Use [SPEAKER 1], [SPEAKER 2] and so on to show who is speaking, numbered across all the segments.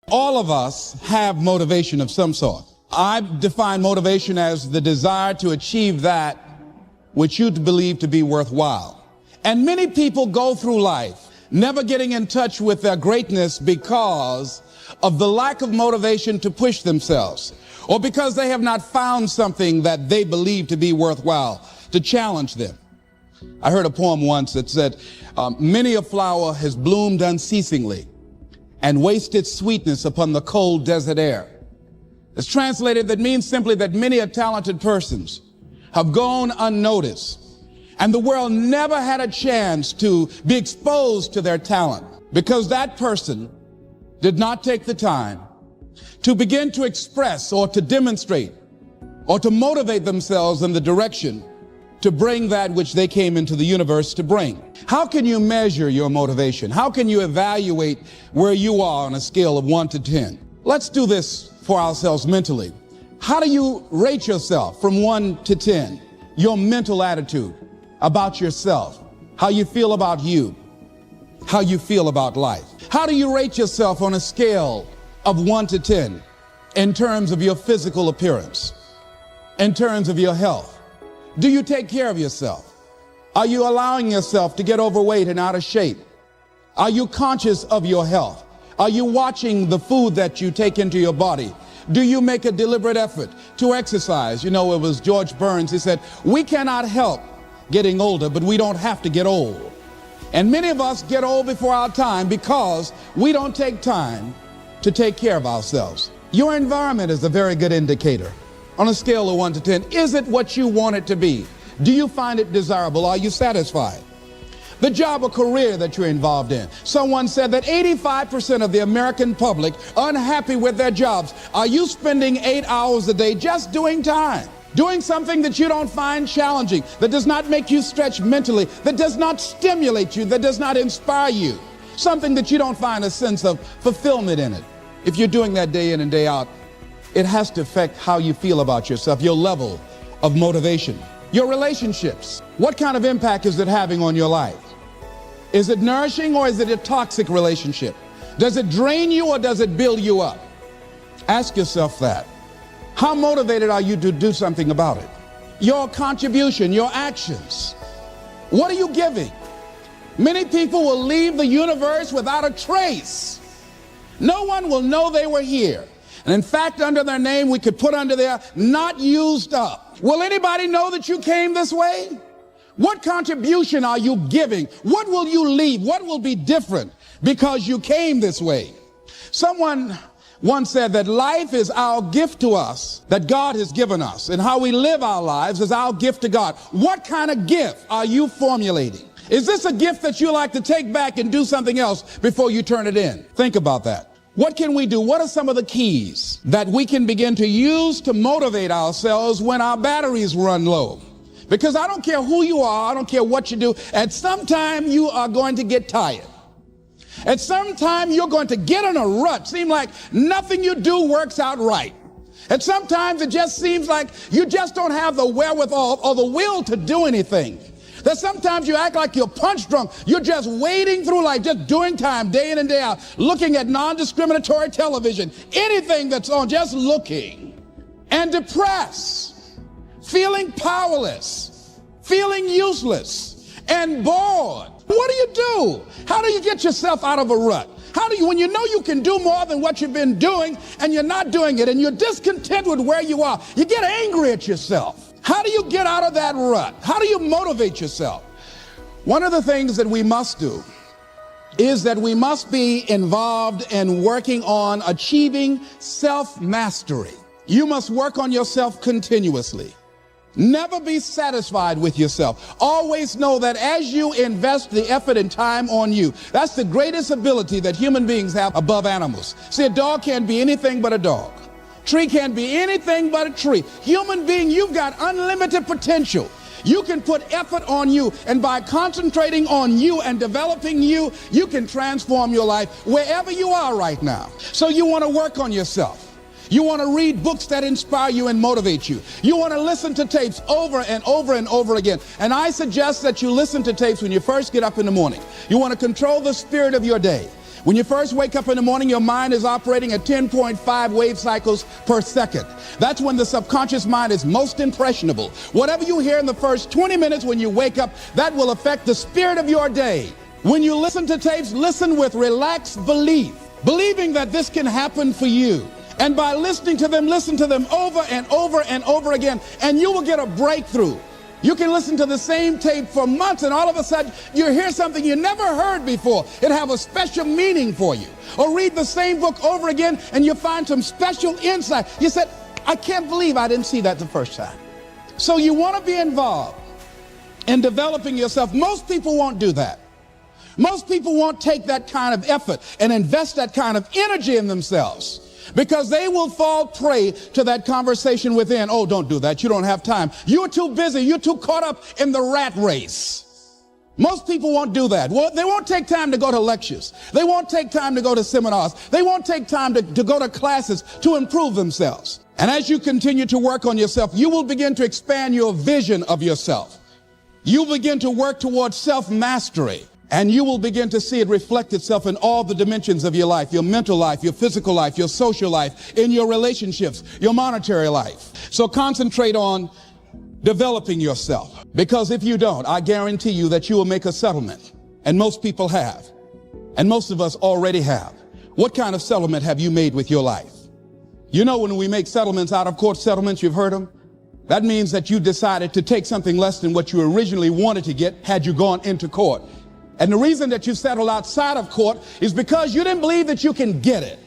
[SPEAKER 1] All of us have motivation of some sort. I define motivation as the desire to achieve that which you believe to be worthwhile. And many people go through life never getting in touch with their greatness because of the lack of motivation to push themselves, or because they have not found something that they believe to be worthwhile to challenge them. I heard a poem once that said, many a flower has bloomed unceasingly and wasted sweetness upon the cold desert air. It's translated, that means simply that many a talented persons have gone unnoticed, and the world never had a chance to be exposed to their talent because that person did not take the time to begin to express or to demonstrate or to motivate themselves in the direction to bring that which they came into the universe to bring. How can you measure your motivation? How can you evaluate where you are on a scale of 1 to 10? Let's do this for ourselves mentally. How do you rate yourself from 1 to 10? Your mental attitude about yourself, how you feel about you, how you feel about life. How do you rate yourself on a scale of 1 to 10 in terms of your physical appearance, in terms of your health? Do you take care of yourself? Are you allowing yourself to get overweight and out of shape? Are you conscious of your health? Are you watching the food that you take into your body? Do you make a deliberate effort to exercise? You know, it was George Burns, he said, we cannot help getting older, but we don't have to get old. And many of us get old before our time because we don't take time to take care of ourselves. Your environment is a very good indicator. On a scale of 1 to 10, is it what you want it to be? Do you find it desirable? Are you satisfied? The job or career that you're involved in. Someone said that 85% of the American public are unhappy with their jobs. Are you spending 8 hours a day just doing time? Doing something that you don't find challenging, that does not make you stretch mentally, that does not stimulate you, that does not inspire you. Something that you don't find a sense of fulfillment in it. If you're doing that day in and day out, it has to affect how you feel about yourself, your level of motivation. Your relationships, what kind of impact is it having on your life? Is it nourishing or is it a toxic relationship? Does it drain you or does it build you up? Ask yourself that. How motivated are you to do something about it? Your contribution, your actions. What are you giving? Many people will leave the universe without a trace. No one will know they were here. And in fact, under their name, we could put under there, not used up. Will anybody know that you came this way? What contribution are you giving? What will you leave? What will be different because you came this way? Someone once said that life is our gift to us that God has given us, and how we live our lives is our gift to God. What kind of gift are you formulating? Is this a gift that you like to take back and do something else before you turn it in? Think about that. What can we do? What are some of the keys that we can begin to use to motivate ourselves when our batteries run low? Because I don't care who you are, I don't care what you do, at some time you are going to get tired. At some time you're going to get in a rut. Seem like nothing you do works out right. And sometimes it just seems like you just don't have the wherewithal or the will to do anything. That sometimes you act like you're punch drunk. You're just wading through life, just doing time day in and day out, looking at non-discriminatory television, anything that's on, just looking. And depressed, feeling powerless, feeling useless, and bored. What do you do? How do you get yourself out of a rut? How do you, when you know you can do more than what you've been doing and you're not doing it and you're discontent with where you are, you get angry at yourself. How do you get out of that rut? How do you motivate yourself? One of the things that we must do is that we must be involved in working on achieving self-mastery. You must work on yourself continuously. Never be satisfied with yourself. Always know that as you invest the effort and time on you, that's the greatest ability that human beings have above animals. See, a dog can't be anything but a dog. Tree can't be anything but a tree. Human being, you've got unlimited potential. You can put effort on you, and by concentrating on you and developing you, you can transform your life wherever you are right now. So you want to work on yourself. You want to read books that inspire you and motivate you. You want to listen to tapes over and over and over again. And I suggest that you listen to tapes when you first get up in the morning. You want to control the spirit of your day. When you first wake up in the morning, your mind is operating at 10.5 wave cycles per second. That's when the subconscious mind is most impressionable. Whatever you hear in the first 20 minutes when you wake up, that will affect the spirit of your day. When you listen to tapes, listen with relaxed belief, believing that this can happen for you. And by listening to them, listen to them over and over and over again, and you will get a breakthrough. You can listen to the same tape for months, and all of a sudden you hear something you never heard before. It have a special meaning for you. Or read the same book over again, and you find some special insight. You said, I can't believe I didn't see that the first time. So you want to be involved in developing yourself. Most people won't do that. Most people won't take that kind of effort and invest that kind of energy in themselves, because they will fall prey to that conversation within. Oh, don't do that. You don't have time. You're too busy. You're too caught up in the rat race. Most people won't do that. Well, they won't take time to go to lectures. They won't take time to go to seminars. They won't take time to go to classes to improve themselves. And as you continue to work on yourself, you will begin to expand your vision of yourself. You begin to work towards self-mastery. And you will begin to see it reflect itself in all the dimensions of your life, your mental life, your physical life, your social life, in your relationships, your monetary life. So concentrate on developing yourself, because if you don't, I guarantee you that you will make a settlement. And most people have. And most of us already have. What kind of settlement have you made with your life? You know, when we make settlements, out of court settlements, you've heard them. That means that you decided to take something less than what you originally wanted to get had you gone into court. And the reason that you settled outside of court is because you didn't believe that you can get it.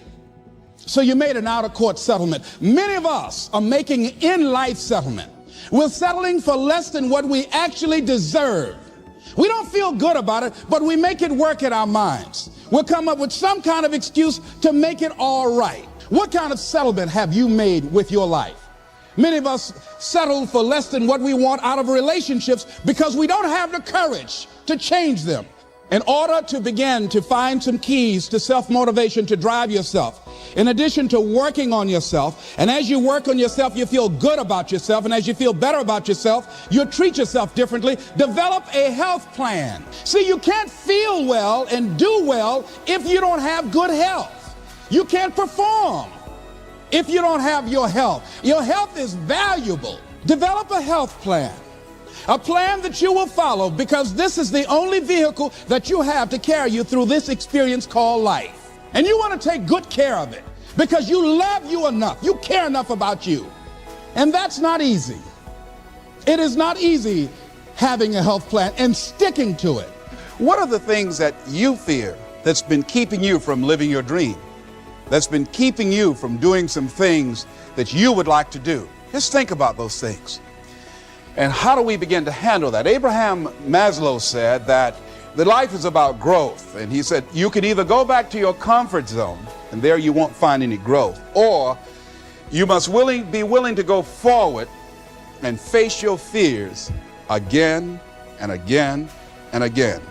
[SPEAKER 1] So you made an out-of-court settlement. Many of us are making in-life settlement. We're settling for less than what we actually deserve. We don't feel good about it, but we make it work in our minds. We'll come up with some kind of excuse to make it all right. What kind of settlement have you made with your life? Many of us settle for less than what we want out of relationships because we don't have the courage to change them. In order to begin to find some keys to self-motivation to drive yourself, in addition to working on yourself, and as you work on yourself, you feel good about yourself, and as you feel better about yourself, you treat yourself differently. Develop a health plan. See, you can't feel well and do well if you don't have good health. You can't perform if you don't have your health. Your health is valuable. Develop a health plan. A plan that you will follow, because this is the only vehicle that you have to carry you through this experience called life. And you want to take good care of it because you love you enough. You care enough about you. And that's not easy. It is not easy having a health plan and sticking to it.
[SPEAKER 2] What are the things that you fear that's been keeping you from living your dream? That's been keeping you from doing some things that you would like to do? Just think about those things. And how do we begin to handle that? Abraham Maslow said that the life is about growth. And he said, you can either go back to your comfort zone, and there you won't find any growth, or you must be willing to go forward and face your fears again and again and again.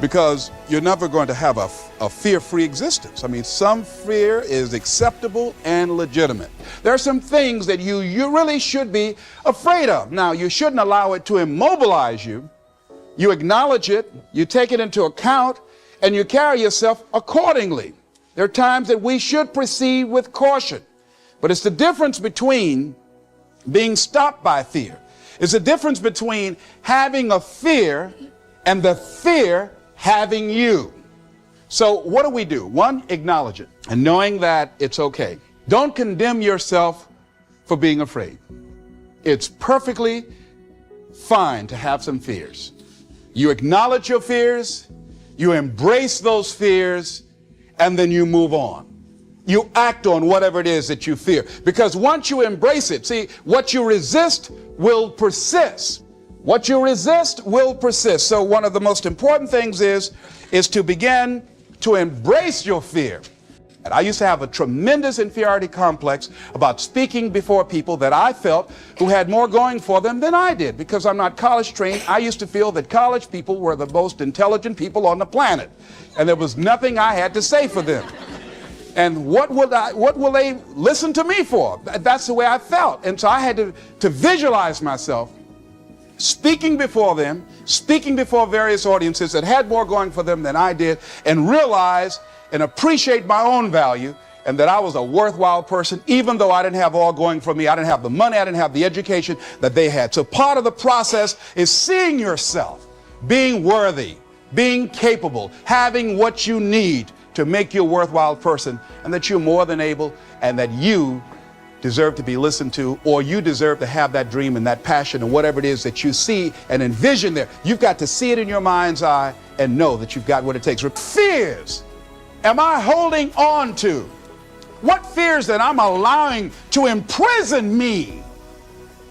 [SPEAKER 2] Because you're never going to have a fear-free existence. I mean, some fear is acceptable and legitimate. There are some things that you really should be afraid of. Now, you shouldn't allow it to immobilize you. You acknowledge it, you take it into account, and you carry yourself accordingly. There are times that we should proceed with caution. But it's the difference between being stopped by fear. It's the difference between having a fear and the fear having you. So what do? One, acknowledge it, and knowing that it's okay. Don't condemn yourself for being afraid. It's perfectly fine to have some fears. You acknowledge your fears, you embrace those fears, and then you move on. You act on whatever it is that you fear. Because once you embrace it, see, what you resist will persist. What you resist will persist. So one of the most important things is to begin to embrace your fear. And I used to have a tremendous inferiority complex about speaking before people that I felt who had more going for them than I did. Because I'm not college trained, I used to feel that college people were the most intelligent people on the planet. And there was nothing I had to say for them. And what will they listen to me for? That's the way I felt. And so I had to visualize myself speaking before them, speaking before various audiences that had more going for them than I did, and realize and appreciate my own value and that I was a worthwhile person, even though I didn't have all going for me. I didn't have the money, I didn't have the education that they had. So part of the process is seeing yourself being worthy, being capable, having what you need to make you a worthwhile person, and that you're more than able, and that you deserve to be listened to, or you deserve to have that dream and that passion and whatever it is that you see and envision there. You've got to see it in your mind's eye and know that you've got what it takes. Fears am I holding on to? What fears that I'm allowing to imprison me,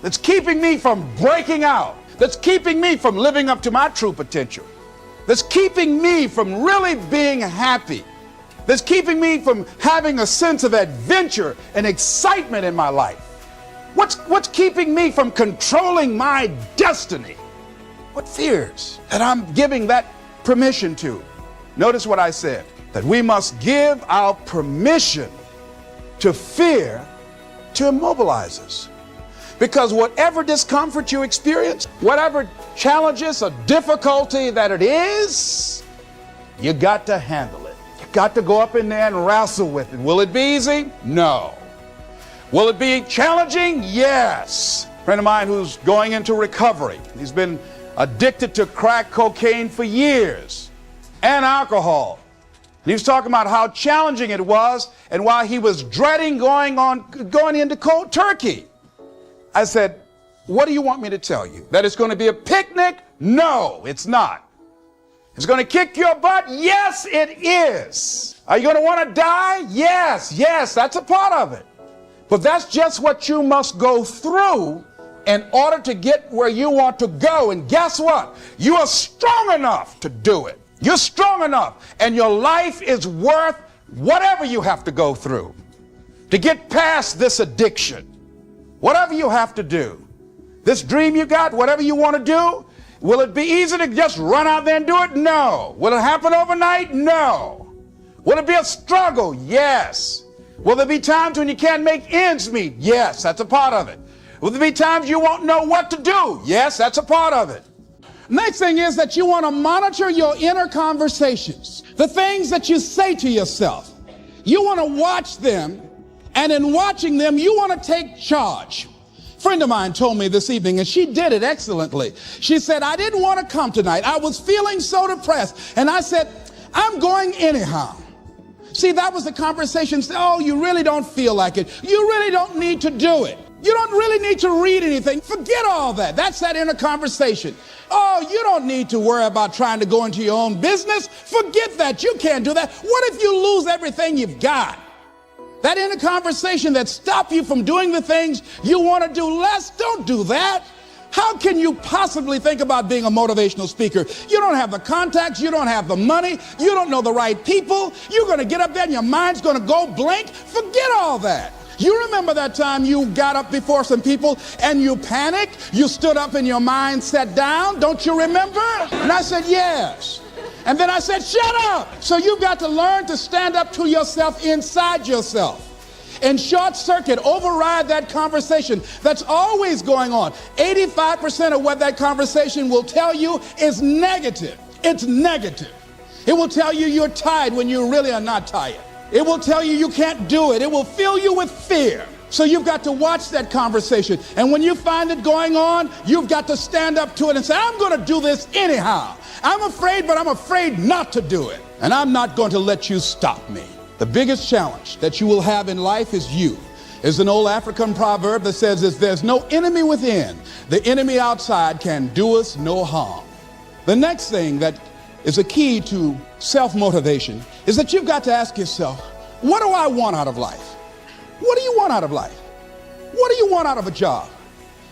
[SPEAKER 2] that's keeping me from breaking out, that's keeping me from living up to my true potential, that's keeping me from really being happy, that's keeping me from having a sense of adventure and excitement in my life? What's keeping me from controlling my destiny? What fears that I'm giving that permission to? Notice what I said, that we must give our permission to fear to immobilize us. Because whatever discomfort you experience, whatever challenges or difficulty that it is, you got to handle it. You got to go up in there and wrestle with it. Will it be easy? No. Will it be challenging? Yes. A friend of mine who's going into recovery, he's been addicted to crack cocaine for years and alcohol. And he was talking about how challenging it was and why he was dreading going into cold turkey. I said, what do you want me to tell you? That it's going to be a picnic? No, it's not. It's going to kick your butt? Yes, it is. Are you going to want to die? Yes, that's a part of it. But that's just what you must go through in order to get where you want to go. And guess what? You are strong enough to do it. You're strong enough, and your life is worth whatever you have to go through to get past this addiction. Whatever you have to do, this dream you got, whatever you want to do, will it be easy to just run out there and do it? No. Will it happen overnight? No. Will it be a struggle? Yes. Will there be times when you can't make ends meet? Yes, that's a part of it. Will there be times you won't know what to do? Yes, that's a part of it.
[SPEAKER 1] Next thing is that you want to monitor your inner conversations, the things that you say to yourself. You want to watch them, and in watching them, you want to take charge. A friend of mine told me this evening, and she did it excellently. She said, I didn't want to come tonight. I was feeling so depressed. And I said, I'm going anyhow. See, that was the conversation. Oh, you really don't feel like it. You really don't need to do it. You don't really need to read anything. Forget all that. That's that inner conversation. Oh, you don't need to worry about trying to go into your own business. Forget that. You can't do that. What if you lose everything you've got? That inner conversation that stops you from doing the things you want to do less, don't do that. How can you possibly think about being a motivational speaker? You don't have the contacts, you don't have the money, you don't know the right people. You're going to get up there and your mind's going to go blank. Forget all that. You remember that time you got up before some people and you panicked? You stood up and your mind sat down? Don't you remember? And I said, yes. And then I said, shut up. So you've got to learn to stand up to yourself inside yourself and short circuit, override that conversation that's always going on. 85% of what that conversation will tell you is negative. It's negative. It will tell you you're tired when you really are not tired. It will tell you you can't do it. It will fill you with fear. So you've got to watch that conversation. And when you find it going on, you've got to stand up to it and say, I'm going to do this anyhow. I'm afraid, but I'm afraid not to do it. And I'm not going to let you stop me. The biggest challenge that you will have in life is you. There's an old African proverb that says, if there's no enemy within, the enemy outside can do us no harm. The next thing that is a key to self-motivation is that you've got to ask yourself, what do I want out of life? What do you want out of life? What do you want out of a job?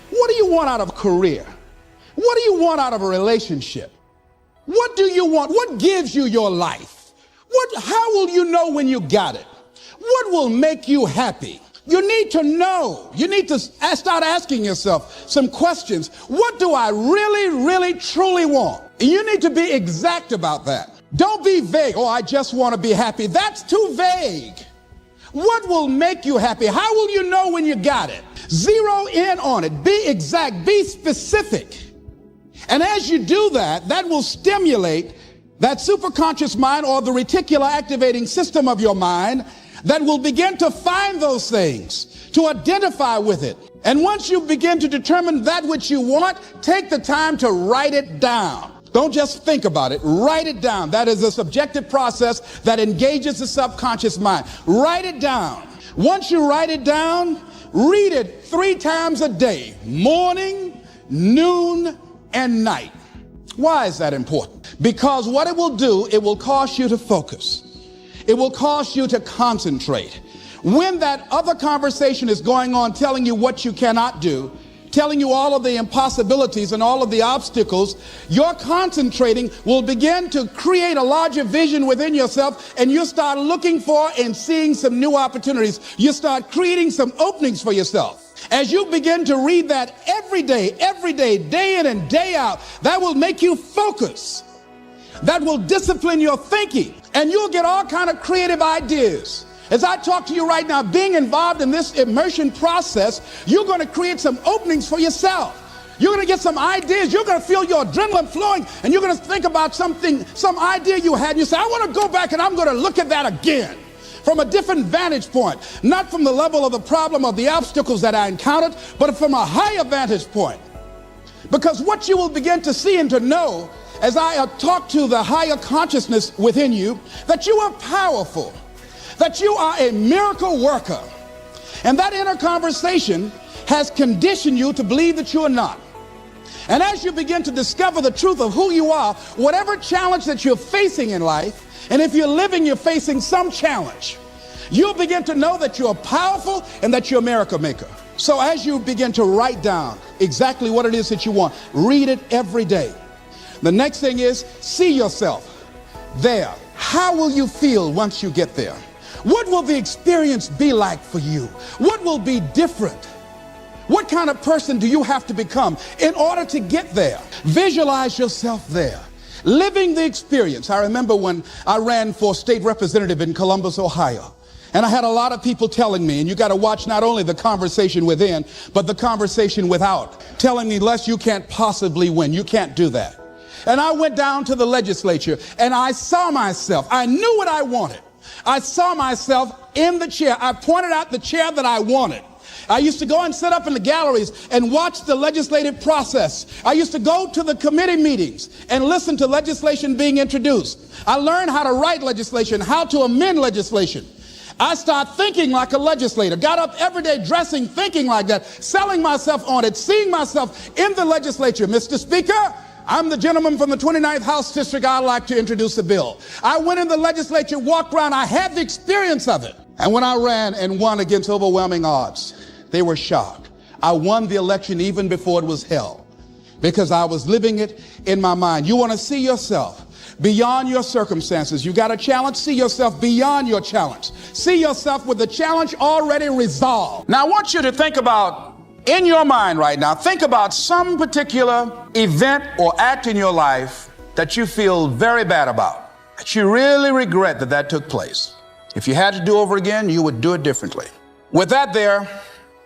[SPEAKER 1] What do you want out of a career? What do you want out of a relationship? What do you want? What gives you your life? How will you know when you got it? What will make you happy? You need to know. You need to start asking yourself some questions. What do I really, really, truly want? And you need to be exact about that. Don't be vague. Oh, I just want to be happy. That's too vague. What will make you happy? How will you know when you got it? Zero in on it. Be exact. Be specific. And as you do that, that will stimulate that superconscious mind, or the reticular activating system of your mind, that will begin to find those things, to identify with it. And once you begin to determine that which you want, take the time to write it down. Don't just think about it. Write it down. That is a subjective process that engages the subconscious mind. Write it down. Once you write it down, read it 3 times a day, morning, noon, and night. Why is that important? Because what it will do, it will cause you to focus. It will cause you to concentrate. When that other conversation is going on, telling you what you cannot do, telling you all of the impossibilities and all of the obstacles, your concentrating will begin to create a larger vision within yourself, and you'll start looking for and seeing some new opportunities. You start creating some openings for yourself. As you begin to read that every day, day in and day out, that will make you focus. That will discipline your thinking, and you'll get all kind of creative ideas. As I talk to you right now, being involved in this immersion process, you're going to create some openings for yourself. You're going to get some ideas. You're going to feel your adrenaline flowing, and you're going to think about something, some idea you had, and you say, I want to go back and I'm going to look at that again from a different vantage point, not from the level of the problem or the obstacles that I encountered, but from a higher vantage point. Because what you will begin to see and to know as I talk to the higher consciousness within you, that you are powerful, that you are a miracle worker. And that inner conversation has conditioned you to believe that you are not. And as you begin to discover the truth of who you are, whatever challenge that you're facing in life, and if you're living, you're facing some challenge, you'll begin to know that you're powerful and that you're a miracle maker. So as you begin to write down exactly what it is that you want, read it every day. The next thing is, see yourself there. How will you feel once you get there? What will the experience be like for you? What will be different? What kind of person do you have to become in order to get there? Visualize yourself there, living the experience. I remember when I ran for state representative in Columbus, Ohio, and I had a lot of people telling me, and you got to watch not only the conversation within, but the conversation without, telling me, Les, you can't possibly win. You can't do that. And I went down to the legislature, and I saw myself. I knew what I wanted. I saw myself in the chair. I pointed out the chair that I wanted. I used to go and sit up in the galleries and watch the legislative process. I used to go to the committee meetings and listen to legislation being introduced. I learned how to write legislation, how to amend legislation. I started thinking like a legislator, got up every day dressing, thinking like that, selling myself on it, seeing myself in the legislature. Mr. Speaker, I'm the gentleman from the 29th House District. I'd like to introduce a bill. I went in the legislature, walked around. I had the experience of it. And when I ran and won against overwhelming odds, they were shocked. I won the election even before it was held because I was living it in my mind. You want to see yourself beyond your circumstances. You got a challenge, see yourself beyond your challenge. See yourself with the challenge already resolved. Now I want you to think about, in your mind right now, think about some particular event or act in your life that you feel very bad about, that you really regret that took place. If you had to do over again, you would do it differently. With that there,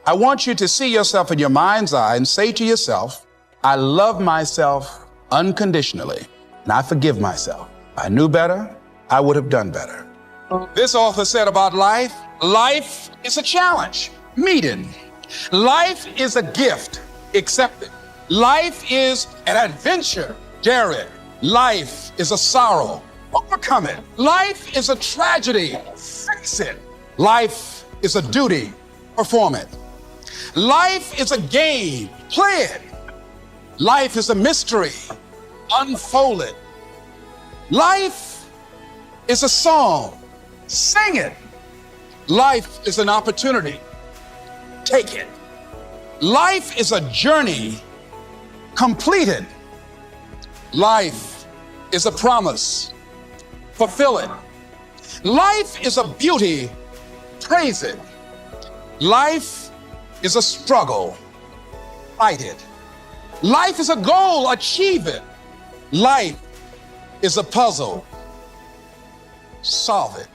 [SPEAKER 1] I want you to see yourself in your mind's eye and say to yourself, I love myself unconditionally, and I forgive myself. I knew better, I would have done better. This author said about life, life is a challenge. Meet it. Life is a gift. Accept it. Life is an adventure. Dare it. Life is a sorrow. Overcome it. Life is a tragedy. Fix it. Life is a duty. Perform it. Life is a game. Play it. Life is a mystery. Unfold it. Life is a song. Sing it. Life is an opportunity. Take it. Life is a journey. Complete it. Life is a promise. Fulfill it. Life is a beauty. Praise it. Life is a struggle. Fight it. Life is a goal. Achieve it. Life is a puzzle. Solve it.